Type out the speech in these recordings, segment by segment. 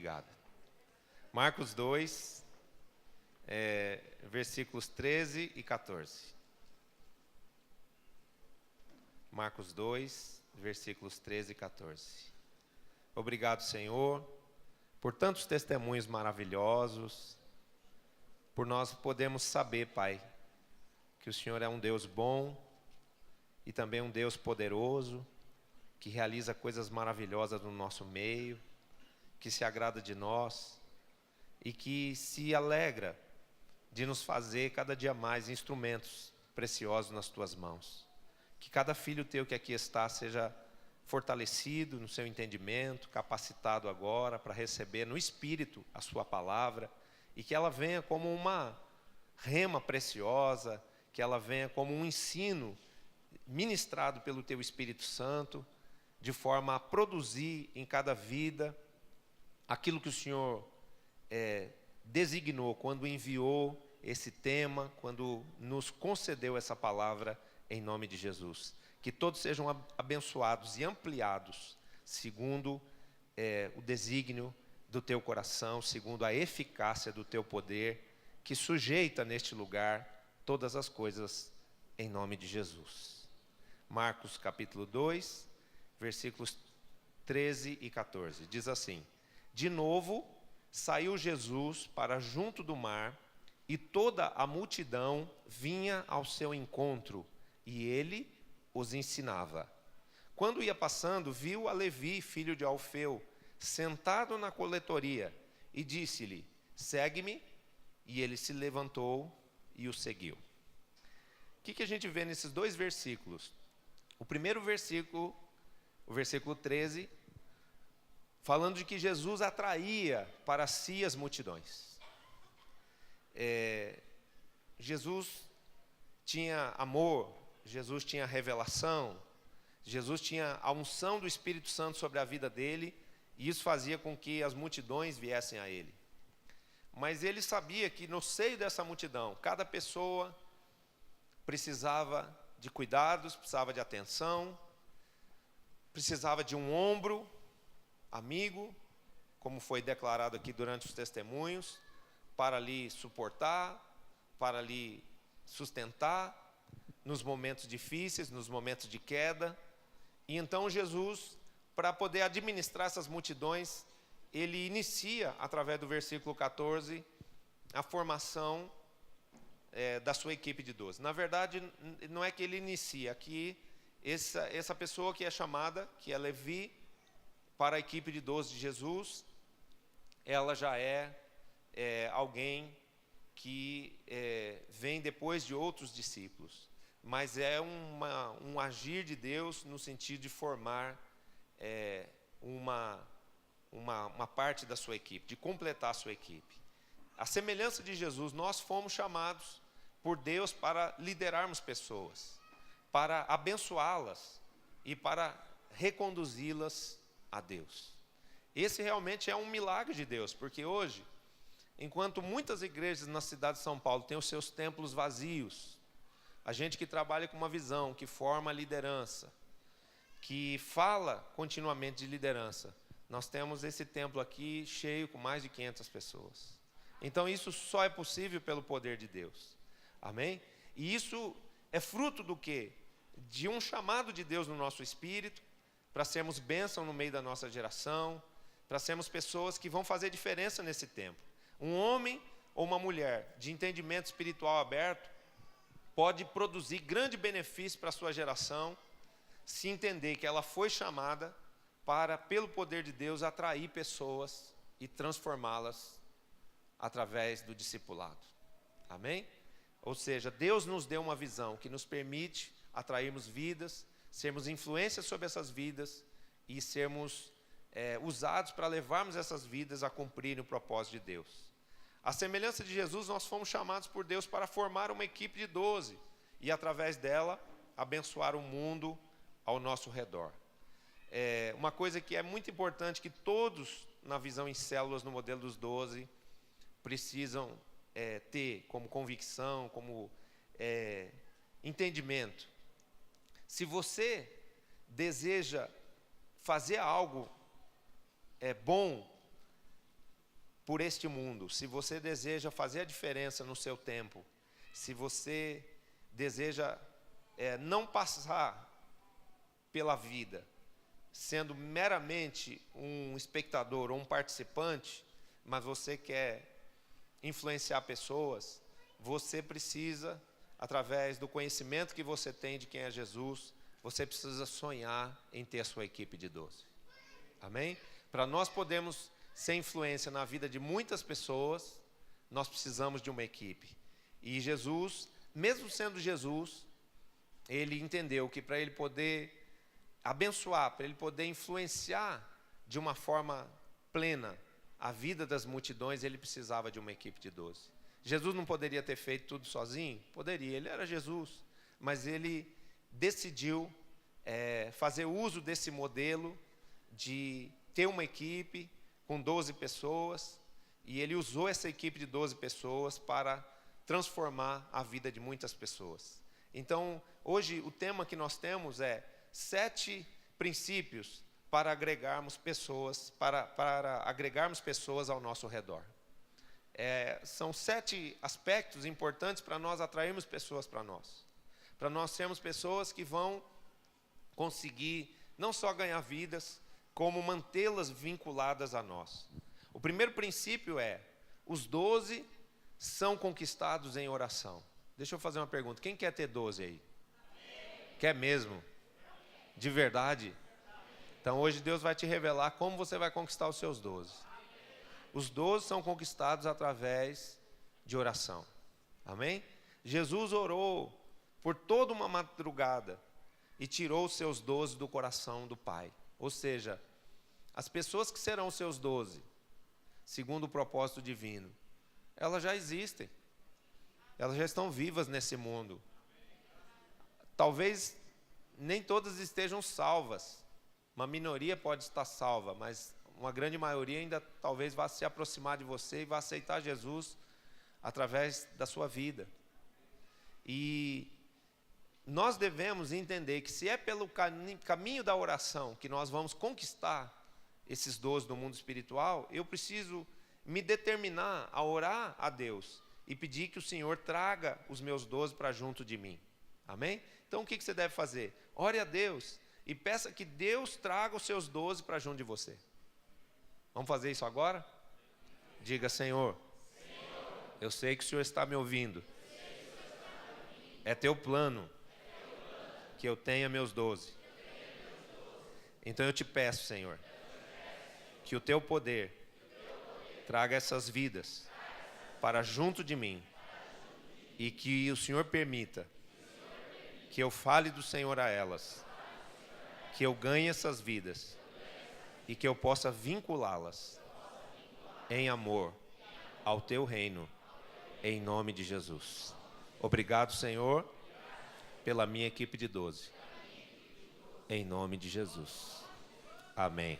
obrigado. Marcos 2, versículos 13 e 14. Marcos 2, versículos 13 e 14. Obrigado, Senhor, por tantos testemunhos maravilhosos, por nós podermos saber, Pai, que o Senhor é um Deus bom e também um Deus poderoso, que realiza coisas maravilhosas no nosso meio, que se agrada de nós e que se alegra de nos fazer cada dia mais instrumentos preciosos nas Tuas mãos. Que cada filho Teu que aqui está seja fortalecido no seu entendimento, capacitado agora para receber no Espírito a Sua palavra, e que ela venha como uma rema preciosa, que ela venha como um ensino ministrado pelo Teu Espírito Santo, de forma a produzir em cada vida aquilo que o Senhor designou quando enviou esse tema, quando nos concedeu essa palavra em nome de Jesus. Que todos sejam abençoados e ampliados segundo o desígnio do Teu coração, segundo a eficácia do Teu poder, que sujeita neste lugar todas as coisas em nome de Jesus. Marcos capítulo 2, versículos 13 e 14. Diz assim: De novo saiu Jesus para junto do mar, e toda a multidão vinha ao seu encontro, e ele os ensinava. Quando ia passando, viu a Levi, filho de Alfeu, sentado na coletoria, e disse-lhe: Segue-me. E ele se levantou e o seguiu. O que a gente vê nesses dois versículos? O primeiro versículo, o versículo 13, falando de que Jesus atraía para si as multidões. Jesus tinha amor, Jesus tinha revelação, Jesus tinha a unção do Espírito Santo sobre a vida dele, e isso fazia com que as multidões viessem a ele. Mas ele sabia que no seio dessa multidão, cada pessoa precisava de cuidados, precisava de atenção, precisava de um ombro amigo, como foi declarado aqui durante os testemunhos, para lhe suportar, para lhe sustentar nos momentos difíceis, nos momentos de queda. E então Jesus, para poder administrar essas multidões, ele inicia, através do versículo 14, a formação da sua equipe de 12. Na verdade, não é que ele inicia, aqui essa pessoa que é chamada, que é Levi, para a equipe de 12 de Jesus, ela já é alguém que vem depois de outros discípulos, mas é um agir de Deus no sentido de formar uma parte da sua equipe, de completar a sua equipe. A semelhança de Jesus, nós fomos chamados por Deus para liderarmos pessoas, para abençoá-las e para reconduzi-las a Deus. Esse realmente é um milagre de Deus, porque hoje, enquanto muitas igrejas na cidade de São Paulo têm os seus templos vazios, a gente que trabalha com uma visão, que forma liderança, que fala continuamente de liderança, nós temos esse templo aqui cheio com mais de 500 pessoas. Então isso só é possível pelo poder de Deus. Amém? E isso é fruto do quê? De um chamado de Deus no nosso espírito, para sermos bênção no meio da nossa geração, para sermos pessoas que vão fazer diferença nesse tempo. Um homem ou uma mulher de entendimento espiritual aberto pode produzir grande benefício para a sua geração, se entender que ela foi chamada para, pelo poder de Deus, atrair pessoas e transformá-las através do discipulado. Amém? Ou seja, Deus nos deu uma visão que nos permite atrairmos vidas, sermos influência sobre essas vidas e sermos usados para levarmos essas vidas a cumprirem o propósito de Deus. A semelhança de Jesus, nós fomos chamados por Deus para formar uma equipe de 12 e, através dela, abençoar o mundo ao nosso redor. Uma coisa que é muito importante, que todos na visão em células, no modelo dos 12, precisam ter como convicção, como entendimento. Se você deseja fazer algo bom por este mundo, se você deseja fazer a diferença no seu tempo, se você deseja não passar pela vida sendo meramente um espectador ou um participante, mas você quer influenciar pessoas, você precisa, através do conhecimento que você tem de quem é Jesus, você precisa sonhar em ter a sua equipe de 12. Amém? Para nós podermos ser influência na vida de muitas pessoas, nós precisamos de uma equipe. E Jesus, mesmo sendo Jesus, ele entendeu que para ele poder abençoar, para ele poder influenciar de uma forma plena a vida das multidões, ele precisava de uma equipe de 12. Jesus não poderia ter feito tudo sozinho? Poderia, ele era Jesus, mas ele decidiu fazer uso desse modelo de ter uma equipe com 12 pessoas, e ele usou essa equipe de 12 pessoas para transformar a vida de muitas pessoas. Então, hoje o tema que nós temos é 7 princípios para agregarmos pessoas, para agregarmos pessoas ao nosso redor. São 7 aspectos importantes para nós atrairmos pessoas para nós sermos pessoas que vão conseguir não só ganhar vidas, como mantê-las vinculadas a nós. O primeiro princípio os 12 são conquistados em oração. Deixa eu fazer uma pergunta, quem quer ter 12 aí? Quer mesmo? De verdade? Então hoje Deus vai te revelar como você vai conquistar os seus 12. Os 12 são conquistados através de oração. Amém? Jesus orou por toda uma madrugada e tirou os seus 12 do coração do Pai. Ou seja, as pessoas que serão os seus 12, segundo o propósito divino, elas já existem. Elas já estão vivas nesse mundo. Talvez nem todas estejam salvas. Uma minoria pode estar salva, mas uma grande maioria ainda talvez vá se aproximar de você e vá aceitar Jesus através da sua vida. E nós devemos entender que se é pelo caminho da oração que nós vamos conquistar esses 12 do mundo espiritual, eu preciso me determinar a orar a Deus e pedir que o Senhor traga os meus 12 para junto de mim. Amém? Então o que você deve fazer? Ore a Deus e peça que Deus traga os seus 12 para junto de você. Vamos fazer isso agora? Diga, Senhor, eu sei que o Senhor está me ouvindo. É teu plano que eu tenha meus 12. Então eu te peço, Senhor, que o teu poder traga essas vidas para junto de mim e que o Senhor permita que eu fale do Senhor a elas, que eu ganhe essas vidas e que eu possa vinculá-las em amor ao teu reino, em nome de Jesus. Obrigado, Senhor, pela minha equipe de 12, em nome de Jesus. Amém.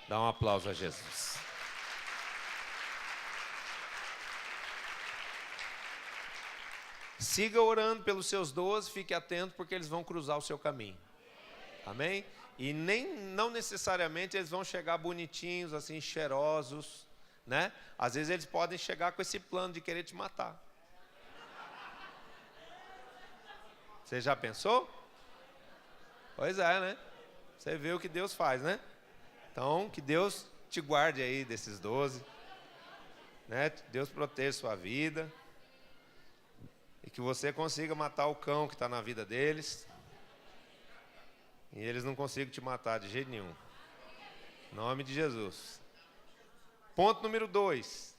Dá um aplauso a Jesus. Siga orando pelos seus 12, fique atento porque eles vão cruzar o seu caminho. Amém? E não necessariamente eles vão chegar bonitinhos, assim, cheirosos, né? Às vezes eles podem chegar com esse plano de querer te matar. Você já pensou? Pois é, né? Você vê o que Deus faz, né? Então, que Deus te guarde aí desses 12, né? Deus proteja sua vida e que você consiga matar o cão que está na vida deles e eles não consigam te matar de jeito nenhum. Em nome de Jesus. Ponto número 2.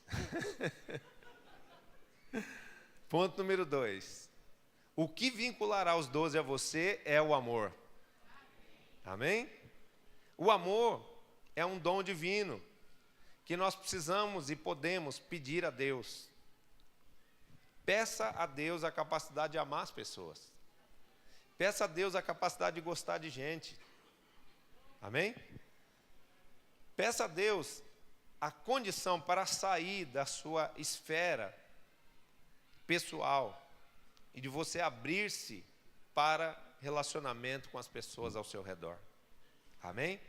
Ponto número 2. O que vinculará os 12 a você é o amor. Amém? O amor é um dom divino que nós precisamos e podemos pedir a Deus. Peça a Deus a capacidade de amar as pessoas. Peça a Deus a capacidade de gostar de gente. Amém? Peça a Deus a condição para sair da sua esfera pessoal e de você abrir-se para relacionamento com as pessoas ao seu redor. Amém?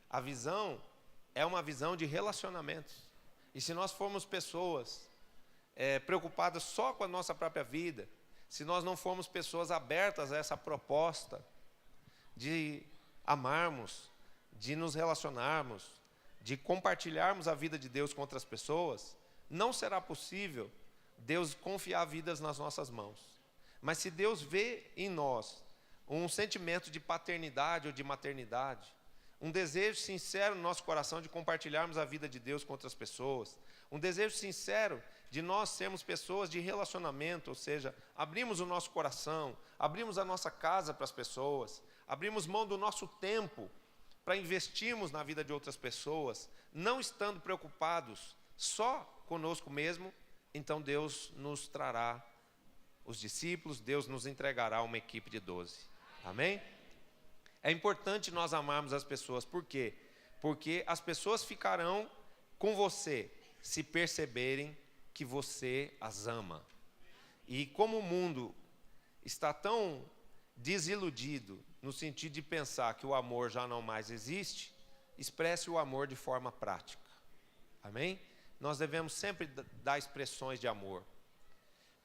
A visão é uma visão de relacionamentos. E se nós formos pessoas preocupadas só com a nossa própria vida, se nós não formos pessoas abertas a essa proposta de amarmos, de nos relacionarmos, de compartilharmos a vida de Deus com outras pessoas, não será possível Deus confiar vidas nas nossas mãos. Mas se Deus vê em nós um sentimento de paternidade ou de maternidade, um desejo sincero no nosso coração de compartilharmos a vida de Deus com outras pessoas, um desejo sincero de nós sermos pessoas de relacionamento, ou seja, abrimos o nosso coração, abrimos a nossa casa para as pessoas, abrimos mão do nosso tempo para investirmos na vida de outras pessoas, não estando preocupados só conosco mesmo, então Deus nos trará os discípulos, Deus nos entregará uma equipe de 12. Amém? É importante nós amarmos as pessoas. Por quê? Porque as pessoas ficarão com você se perceberem que você as ama. E como o mundo está tão desiludido no sentido de pensar que o amor já não mais existe, expresse o amor de forma prática. Amém? Nós devemos sempre dar expressões de amor.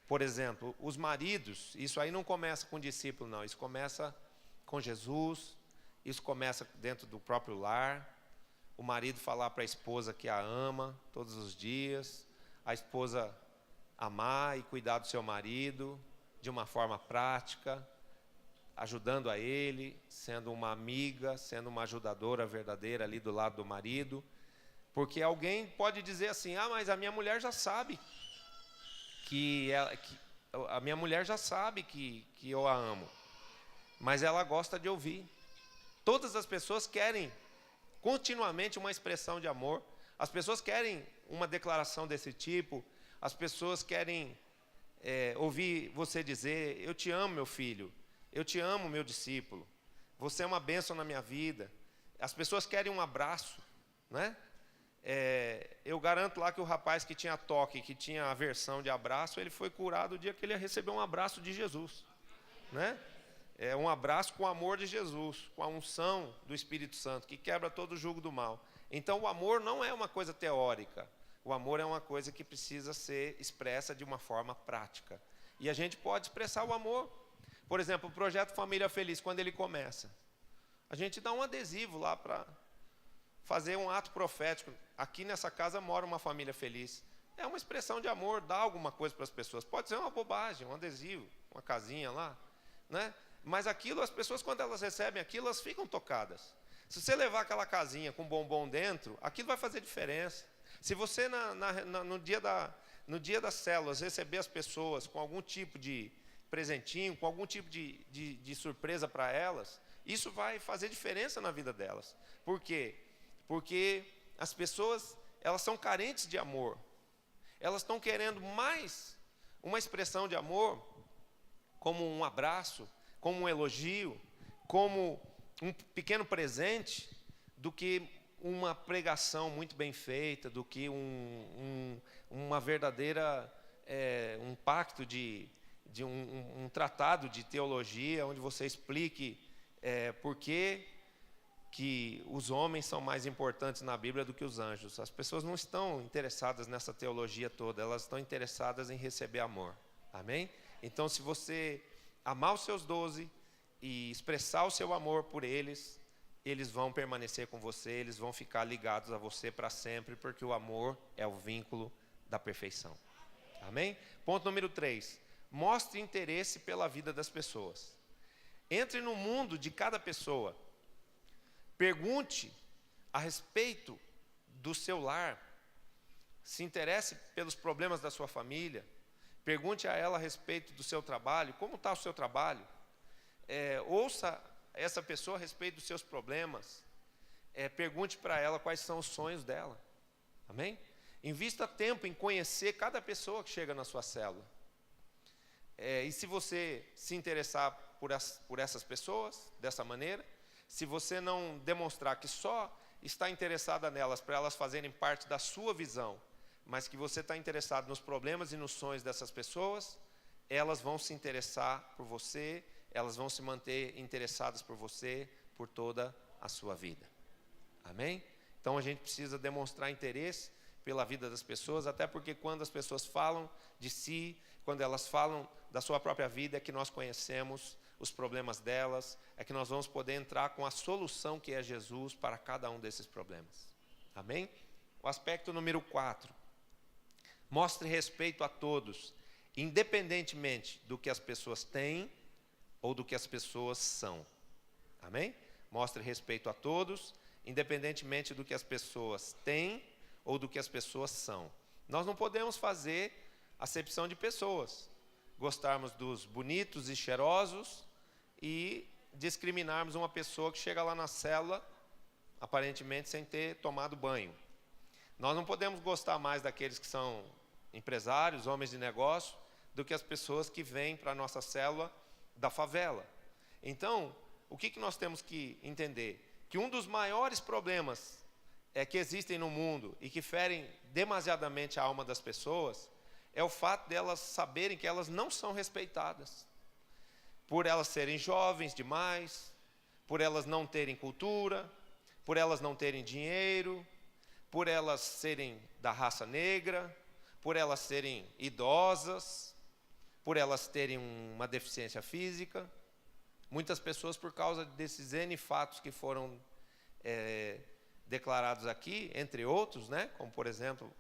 Por exemplo, os maridos, isso aí não começa com o discípulo, não. Isso começa com Jesus, isso começa dentro do próprio lar. O marido falar para a esposa que a ama todos os dias, a esposa amar e cuidar do seu marido de uma forma prática, ajudando a ele, sendo uma amiga, sendo uma ajudadora verdadeira ali do lado do marido. Porque alguém pode dizer assim, mas a minha mulher já sabe que eu a amo, mas ela gosta de ouvir. Todas as pessoas querem continuamente uma expressão de amor, as pessoas querem uma declaração desse tipo, as pessoas querem ouvir você dizer, eu te amo, meu filho, eu te amo, meu discípulo, você é uma bênção na minha vida. As pessoas querem um abraço, né? Eu garanto lá que o rapaz que tinha toque, que tinha aversão de abraço, ele foi curado o dia que ele recebeu um abraço de Jesus, né? Um abraço com o amor de Jesus, com a unção do Espírito Santo, que quebra todo o jugo do mal. Então o amor não é uma coisa teórica, o amor é uma coisa que precisa ser expressa de uma forma prática. E a gente pode expressar o amor. Por exemplo, o Projeto Família Feliz, quando ele começa, a gente dá um adesivo lá para fazer um ato profético. Aqui nessa casa mora uma família feliz. É uma expressão de amor, dar alguma coisa para as pessoas. Pode ser uma bobagem, um adesivo, uma casinha lá, né? Mas aquilo, as pessoas, quando elas recebem aquilo, elas ficam tocadas. Se você levar aquela casinha com bombom dentro, aquilo vai fazer diferença. Se você, no dia das células, receber as pessoas com algum tipo de presentinho, com algum tipo de surpresa para elas, isso vai fazer diferença na vida delas. Por quê? Porque as pessoas, elas são carentes de amor. Elas estão querendo mais uma expressão de amor, como um abraço, como um elogio, como um pequeno presente, do que uma pregação muito bem feita, do que uma verdadeira, um pacto um tratado de teologia, onde você explique por que os homens são mais importantes na Bíblia do que os anjos. As pessoas não estão interessadas nessa teologia toda, elas estão interessadas em receber amor. Amém? Então, se você amar os seus 12 e expressar o seu amor por eles, eles vão permanecer com você, eles vão ficar ligados a você para sempre, porque o amor é o vínculo da perfeição. Amém? Ponto número 3. Mostre interesse pela vida das pessoas. Entre no mundo de cada pessoa. Pergunte a respeito do seu lar. Se interesse pelos problemas da sua família. Pergunte a ela a respeito do seu trabalho. Como está o seu trabalho? Ouça essa pessoa a respeito dos seus problemas. Pergunte para ela quais são os sonhos dela. Amém? Invista tempo em conhecer cada pessoa que chega na sua célula. E se você se interessar por essas pessoas, dessa maneira, se você não demonstrar que só está interessada nelas para elas fazerem parte da sua visão, mas que você está interessado nos problemas e nos sonhos dessas pessoas, elas vão se interessar por você, elas vão se manter interessadas por você por toda a sua vida. Amém? Então a gente precisa demonstrar interesse pela vida das pessoas, até porque quando as pessoas falam de si, quando elas falam da sua própria vida, é que nós conhecemos os problemas delas, é que nós vamos poder entrar com a solução que é Jesus para cada um desses problemas. Amém? O aspecto número 4. Mostre respeito a todos, independentemente do que as pessoas têm ou do que as pessoas são. Amém? Mostre respeito a todos, independentemente do que as pessoas têm ou do que as pessoas são. Nós não podemos fazer acepção de pessoas, gostarmos dos bonitos e cheirosos e discriminarmos uma pessoa que chega lá na célula, aparentemente sem ter tomado banho. Nós não podemos gostar mais daqueles que são empresários, homens de negócio, do que as pessoas que vêm para a nossa célula da favela. Então, o que nós temos que entender? Que um dos maiores problemas que existem no mundo e que ferem demasiadamente a alma das pessoas é o fato de elas saberem que elas não são respeitadas. Por elas serem jovens demais, por elas não terem cultura, por elas não terem dinheiro, por elas serem da raça negra, por elas serem idosas, por elas terem uma deficiência física. Muitas pessoas, por causa desses N fatos que foram declarados aqui, entre outros, né, como por exemplo,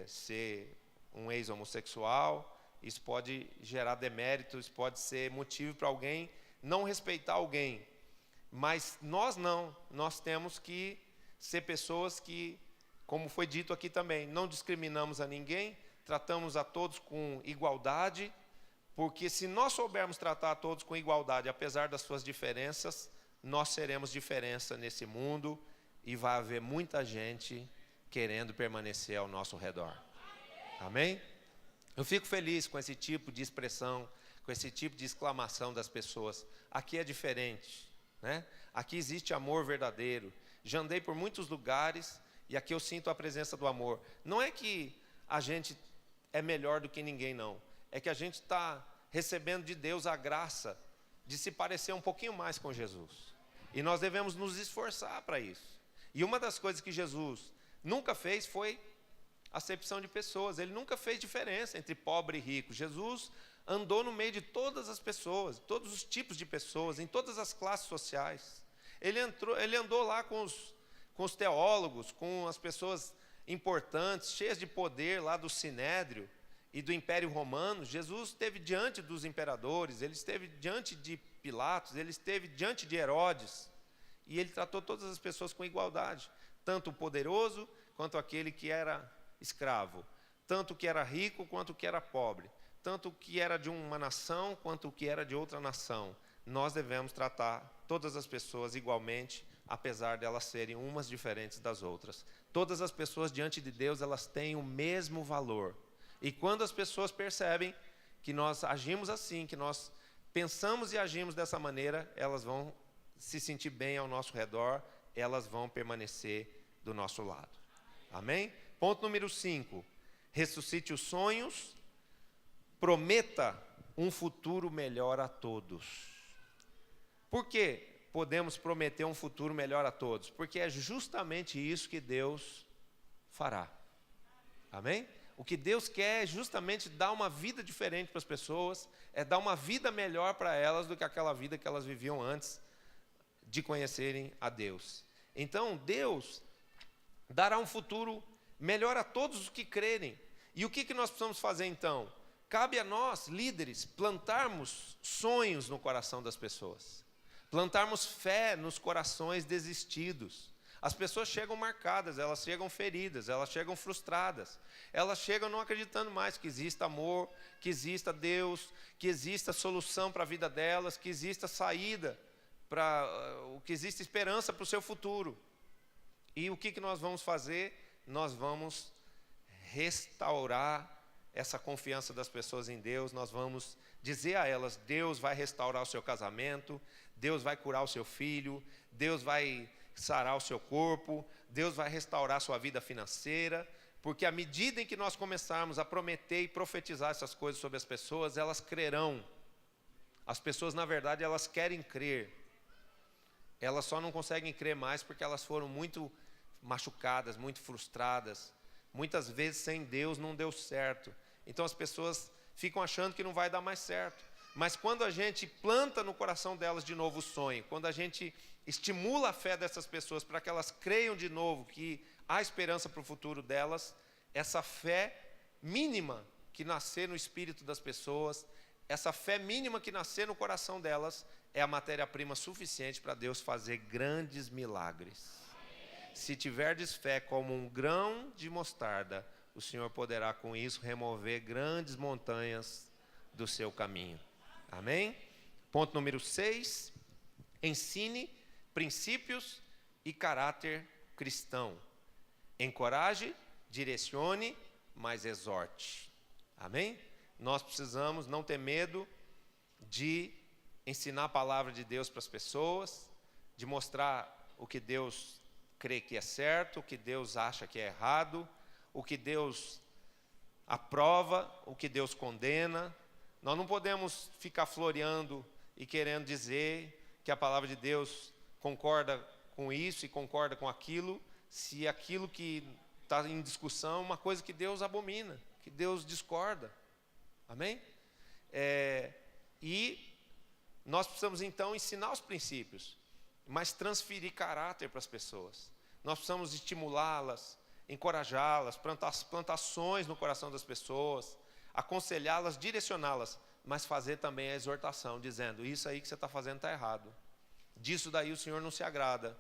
ser um ex-homossexual, isso pode gerar demérito, isso pode ser motivo para alguém não respeitar alguém. Mas nós não, nós temos que ser pessoas que, como foi dito aqui também, não discriminamos a ninguém, tratamos a todos com igualdade, porque se nós soubermos tratar a todos com igualdade, apesar das suas diferenças, nós seremos diferença nesse mundo e vai haver muita gente querendo permanecer ao nosso redor. Amém? Eu fico feliz com esse tipo de expressão, com esse tipo de exclamação das pessoas. Aqui é diferente, né? Aqui existe amor verdadeiro. Já andei por muitos lugares e aqui eu sinto a presença do amor. Não é que a gente é melhor do que ninguém, não. É que a gente está recebendo de Deus a graça de se parecer um pouquinho mais com Jesus. E nós devemos nos esforçar para isso. E uma das coisas que Jesus nunca fez foi acepção de pessoas. Ele nunca fez diferença entre pobre e rico. Jesus andou no meio de todas as pessoas, todos os tipos de pessoas, em todas as classes sociais. Ele andou lá com os teólogos, com as pessoas importantes, cheias de poder lá do Sinédrio e do Império Romano. Jesus esteve diante dos imperadores, ele esteve diante de Pilatos, ele esteve diante de Herodes, e ele tratou todas as pessoas com igualdade, tanto o poderoso quanto aquele que era escravo, tanto o que era rico quanto o que era pobre, tanto o que era de uma nação quanto o que era de outra nação. Nós devemos tratar todas as pessoas igualmente, apesar de elas serem umas diferentes das outras. Todas as pessoas diante de Deus, elas têm o mesmo valor. E quando as pessoas percebem que nós agimos assim, que nós pensamos e agimos dessa maneira, elas vão se sentir bem ao nosso redor, elas vão permanecer do nosso lado. Amém? Ponto número 5. Ressuscite os sonhos, prometa um futuro melhor a todos. Por que podemos prometer um futuro melhor a todos? Porque é justamente isso que Deus fará. Amém? O que Deus quer é justamente dar uma vida diferente para as pessoas, é dar uma vida melhor para elas do que aquela vida que elas viviam antes de conhecerem a Deus. Então, Deus dará um futuro melhor a todos os que crerem. E o que nós precisamos fazer então? Cabe a nós, líderes, plantarmos sonhos no coração das pessoas, plantarmos fé nos corações desistidos. As pessoas chegam marcadas, elas chegam feridas, elas chegam frustradas, elas chegam não acreditando mais que exista amor, que exista Deus, que exista solução para a vida delas, que exista saída, que exista esperança para o seu futuro. E o que nós vamos fazer? Nós vamos restaurar essa confiança das pessoas em Deus, nós vamos dizer a elas: Deus vai restaurar o seu casamento, Deus vai curar o seu filho, Deus vai sarar o seu corpo, Deus vai restaurar a sua vida financeira, porque à medida em que nós começarmos a prometer e profetizar essas coisas sobre as pessoas, elas crerão. As pessoas, na verdade, elas querem crer, elas só não conseguem crer mais porque elas foram muito machucadas, muito frustradas, Muitas vezes sem Deus não deu certo. Então as pessoas ficam achando que não vai dar mais certo. Mas quando a gente planta no coração delas de novo o sonho, quando a gente estimula a fé dessas pessoas para que elas creiam de novo que há esperança para o futuro delas, essa fé mínima que nascer no espírito das pessoas, essa fé mínima que nascer no coração delas, é a matéria-prima suficiente para Deus fazer grandes milagres. Se tiverdes fé como um grão de mostarda, o Senhor poderá com isso remover grandes montanhas do seu caminho. Amém? Ponto número 6. Ensine princípios e caráter cristão. Encoraje, direcione, mas exorte. Amém? Nós precisamos não ter medo de ensinar a palavra de Deus para as pessoas, de mostrar o que Deus crê que é certo, o que Deus acha que é errado, o que Deus aprova, o que Deus condena. Nós não podemos ficar floreando e querendo dizer que a palavra de Deus concorda com isso e concorda com aquilo, se aquilo que está em discussão é uma coisa que Deus abomina, que Deus discorda. Amém? E nós precisamos então ensinar os princípios, mas transferir caráter para as pessoas. Nós precisamos estimulá-las, encorajá-las, plantar ações no coração das pessoas, aconselhá-las, direcioná-las, mas fazer também a exortação, dizendo: isso aí que você está fazendo está errado. Disso daí o Senhor não se agrada.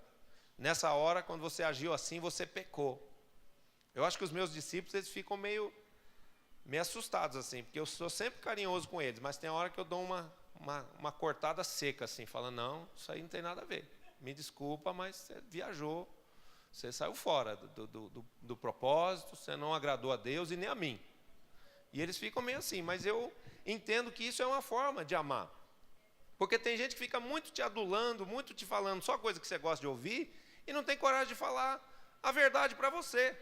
Nessa hora, quando você agiu assim, você pecou. Eu acho que os meus discípulos, eles ficam meio assustados assim, porque eu sou sempre carinhoso com eles, mas tem a hora que eu dou uma cortada seca assim, falando: não, isso aí não tem nada a ver. Me desculpa, mas você viajou, você saiu fora do propósito, você não agradou a Deus e nem a mim. E eles ficam meio assim, mas eu entendo que isso é uma forma de amar. Porque tem gente que fica muito te adulando, muito te falando só coisa que você gosta de ouvir, e não tem coragem de falar a verdade para você.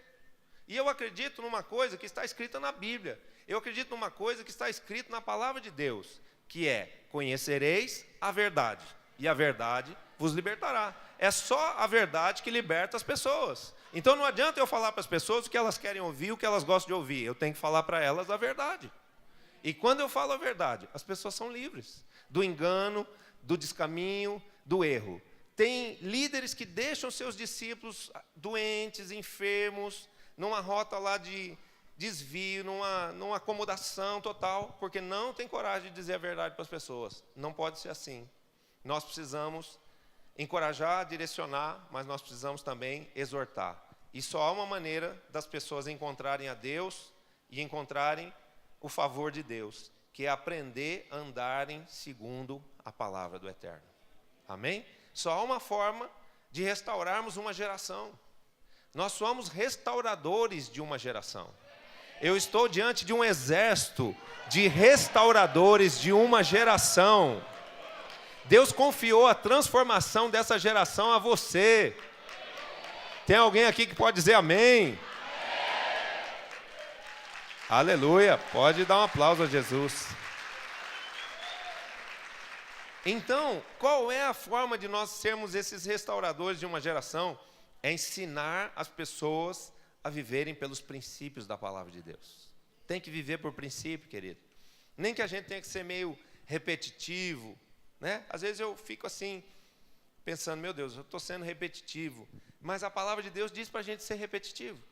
E eu acredito numa coisa que está escrita na Bíblia. Eu acredito numa coisa que está escrita na palavra de Deus, que é: conhecereis a verdade, e a verdade vos libertará. É só a verdade que liberta as pessoas. Então não adianta eu falar para as pessoas o que elas querem ouvir, o que elas gostam de ouvir. Eu tenho que falar para elas a verdade. E quando eu falo a verdade, as pessoas são livres do engano, do descaminho, do erro. Tem líderes que deixam seus discípulos doentes, enfermos, numa rota lá de desvio, numa acomodação total, porque não tem coragem de dizer a verdade para as pessoas. Não pode ser assim. Nós precisamos encorajar, direcionar, mas nós precisamos também exortar. E só há uma maneira das pessoas encontrarem a Deus e encontrarem o favor de Deus, que é aprender a andarem segundo a palavra do Eterno. Amém? Só há uma forma de restaurarmos uma geração. Nós somos restauradores de uma geração. Eu estou diante de um exército de restauradores de uma geração. Deus confiou a transformação dessa geração a você. Tem alguém aqui que pode dizer amém? Aleluia, pode dar um aplauso a Jesus. Então, qual é a forma de nós sermos esses restauradores de uma geração? É ensinar as pessoas a viverem pelos princípios da palavra de Deus. Tem que viver por princípio, querido. Nem que a gente tenha que ser meio repetitivo, né? Às vezes eu fico assim, pensando: meu Deus, eu estou sendo repetitivo. Mas a palavra de Deus diz para a gente ser repetitivo.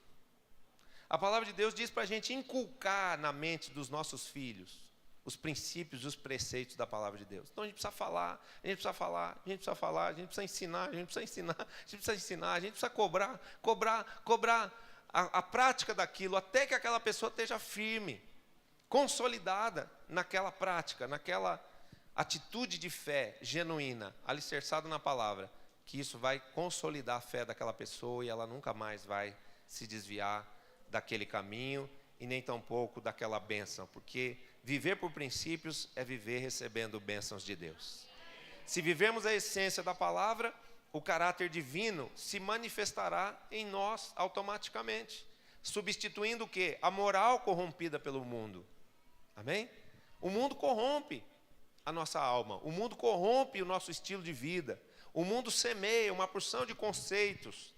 A palavra de Deus diz para a gente inculcar na mente dos nossos filhos os princípios e os preceitos da palavra de Deus. Então a gente precisa falar, a gente precisa falar, a gente precisa falar, a gente precisa ensinar, a gente precisa ensinar, a gente precisa ensinar, a gente precisa cobrar a prática daquilo, até que aquela pessoa esteja firme, consolidada naquela prática, naquela atitude de fé genuína, alicerçada na palavra, que isso vai consolidar a fé daquela pessoa e ela nunca mais vai se desviar daquele caminho e nem tampouco daquela bênção, porque viver por princípios é viver recebendo bênçãos de Deus. Se vivermos a essência da palavra, o caráter divino se manifestará em nós automaticamente, substituindo o quê? A moral corrompida pelo mundo. Amém? O mundo corrompe a nossa alma, o mundo corrompe o nosso estilo de vida, o mundo semeia uma porção de conceitos,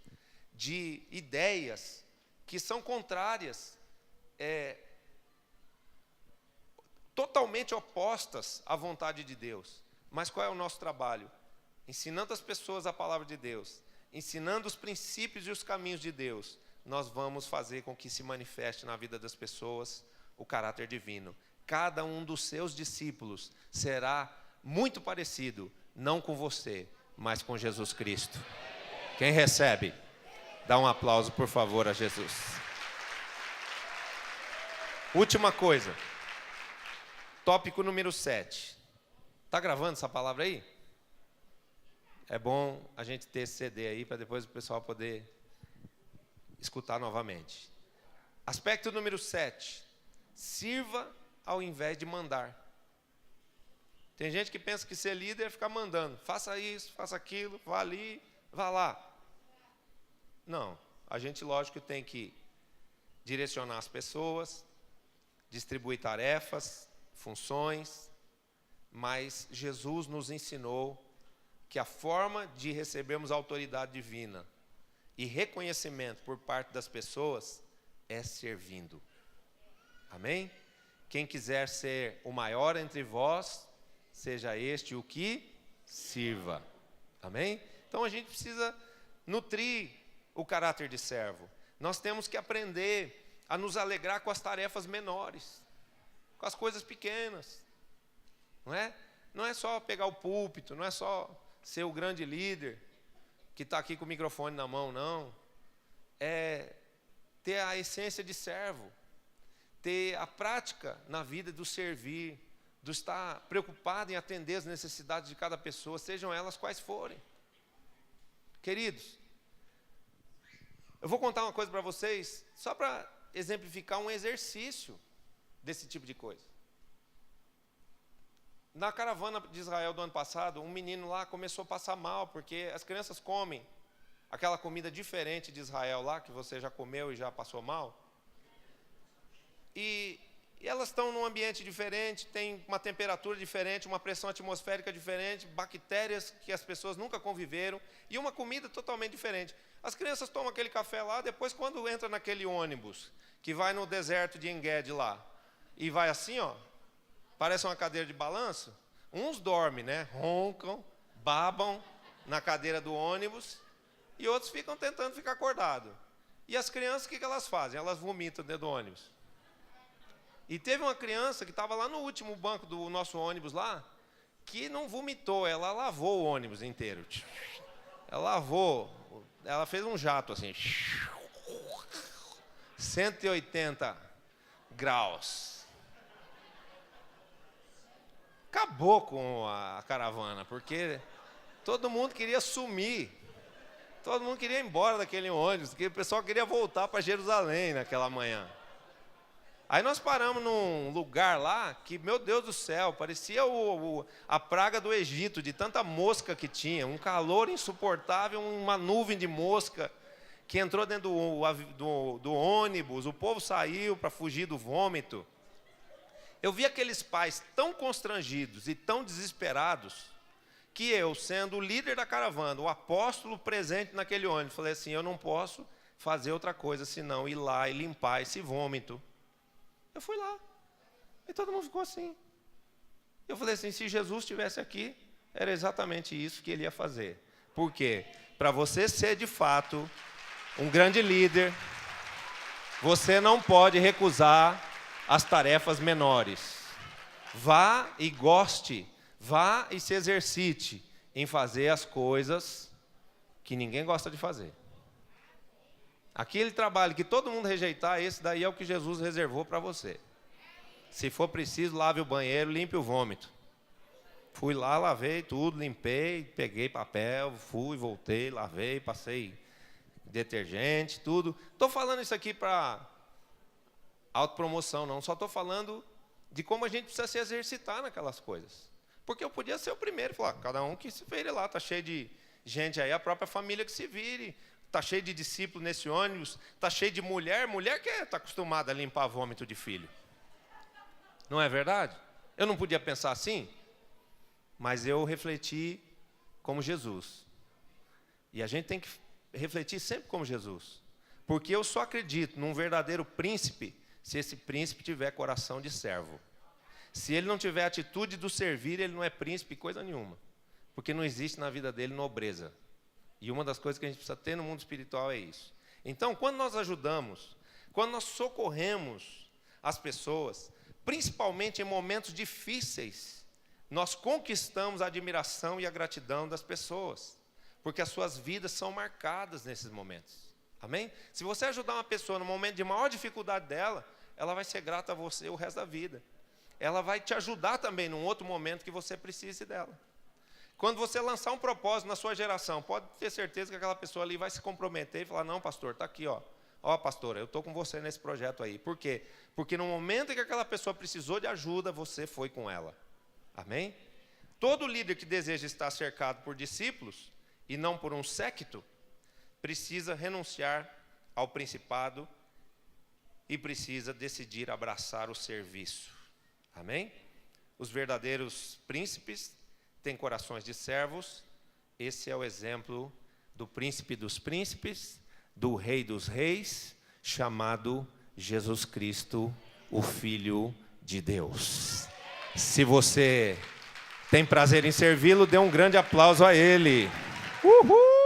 de ideias que são contrárias, totalmente opostas à vontade de Deus. Mas qual é o nosso trabalho? Ensinando as pessoas a palavra de Deus, ensinando os princípios e os caminhos de Deus, nós vamos fazer com que se manifeste na vida das pessoas o caráter divino. Cada um dos seus discípulos será muito parecido, não com você, mas com Jesus Cristo. Quem recebe? Dá um aplauso, por favor, a Jesus. Última coisa. Tópico número 7. Está gravando essa palavra aí? É bom a gente ter esse CD aí, para depois o pessoal poder escutar novamente. Aspecto número 7. Sirva ao invés de mandar. Tem gente que pensa que ser líder é ficar mandando. Faça isso, faça aquilo, vá ali, vá lá. Não, a gente, lógico, tem que direcionar as pessoas, distribuir tarefas, funções, mas Jesus nos ensinou que a forma de recebermos a autoridade divina e reconhecimento por parte das pessoas é servindo. Amém? Quem quiser ser o maior entre vós, seja este o que sirva. Amém? Então a gente precisa nutrir o caráter de servo. Nós temos que aprender a nos alegrar com as tarefas menores, com as coisas pequenas. Não é? Não é só pegar o púlpito, não é só ser o grande líder que está aqui com o microfone na mão, não. É ter a essência de servo, ter a prática na vida do servir, do estar preocupado em atender as necessidades de cada pessoa, sejam elas quais forem. Queridos, eu vou contar uma coisa para vocês, só para exemplificar um exercício desse tipo de coisa. Na caravana de Israel do ano passado, um menino lá começou a passar mal, porque as crianças comem aquela comida diferente de Israel lá, que você já comeu e já passou mal. E elas estão num ambiente diferente, tem uma temperatura diferente, uma pressão atmosférica diferente, bactérias que as pessoas nunca conviveram, e uma comida totalmente diferente. As crianças tomam aquele café lá, depois quando entra naquele ônibus, que vai no deserto de Engedi lá, e vai assim, ó, parece uma cadeira de balanço, uns dormem, né? Roncam, babam na cadeira do ônibus, e outros ficam tentando ficar acordados. E as crianças, o que elas fazem? Elas vomitam dentro do ônibus. E teve uma criança que estava lá no último banco do nosso ônibus lá, que não vomitou, ela lavou o ônibus inteiro. Ela lavou, ela fez um jato assim, 180 graus. Acabou com a caravana, porque todo mundo queria sumir. Todo mundo queria ir embora daquele ônibus, porque o pessoal queria voltar para Jerusalém naquela manhã. Aí nós paramos num lugar lá que, meu Deus do céu, parecia a praga do Egito, de tanta mosca que tinha, um calor insuportável, uma nuvem de mosca que entrou dentro do ônibus, o povo saiu para fugir do vômito. Eu vi aqueles pais tão constrangidos e tão desesperados, que eu, sendo o líder da caravana, o apóstolo presente naquele ônibus, falei assim, eu não posso fazer outra coisa senão ir lá e limpar esse vômito. Eu fui lá, e todo mundo ficou assim. Eu falei assim, se Jesus estivesse aqui, era exatamente isso que ele ia fazer. Por quê? Para você ser de fato um grande líder, você não pode recusar as tarefas menores. Vá e goste, vá e se exercite em fazer as coisas que ninguém gosta de fazer. Aquele trabalho que todo mundo rejeitar, esse daí é o que Jesus reservou para você. Se for preciso, lave o banheiro, limpe o vômito. Fui lá, lavei tudo, limpei, peguei papel, fui, voltei, lavei, passei detergente, tudo. Estou falando isso aqui para autopromoção, não. Só estou falando de como a gente precisa se exercitar naquelas coisas. Porque eu podia ser o primeiro, falar, cada um que se vire lá, está cheio de gente aí, a própria família que se vire. Está cheio de discípulos nesse ônibus, está cheio de mulher que está acostumada a limpar vômito de filho. Não é verdade? Eu não podia pensar assim, mas eu refleti como Jesus. E a gente tem que refletir sempre como Jesus. Porque eu só acredito num verdadeiro príncipe se esse príncipe tiver coração de servo. Se ele não tiver atitude do servir, ele não é príncipe coisa nenhuma. Porque não existe na vida dele nobreza. E uma das coisas que a gente precisa ter no mundo espiritual é isso. Então, quando nós ajudamos, quando nós socorremos as pessoas, principalmente em momentos difíceis, nós conquistamos a admiração e a gratidão das pessoas, porque as suas vidas são marcadas nesses momentos. Amém? Se você ajudar uma pessoa no momento de maior dificuldade dela, ela vai ser grata a você o resto da vida. Ela vai te ajudar também num outro momento que você precise dela. Quando você lançar um propósito na sua geração, pode ter certeza que aquela pessoa ali vai se comprometer e falar, não, pastor, está aqui, ó. Ó, pastora, eu estou com você nesse projeto aí. Por quê? Porque no momento em que aquela pessoa precisou de ajuda, você foi com ela. Amém? Todo líder que deseja estar cercado por discípulos, e não por um séquito, precisa renunciar ao principado e precisa decidir abraçar o serviço. Amém? Os verdadeiros príncipes têm corações de servos. Esse é o exemplo do príncipe dos príncipes, do rei dos reis, chamado Jesus Cristo, o Filho de Deus. Se você tem prazer em servi-lo, dê um grande aplauso a ele. Uhul!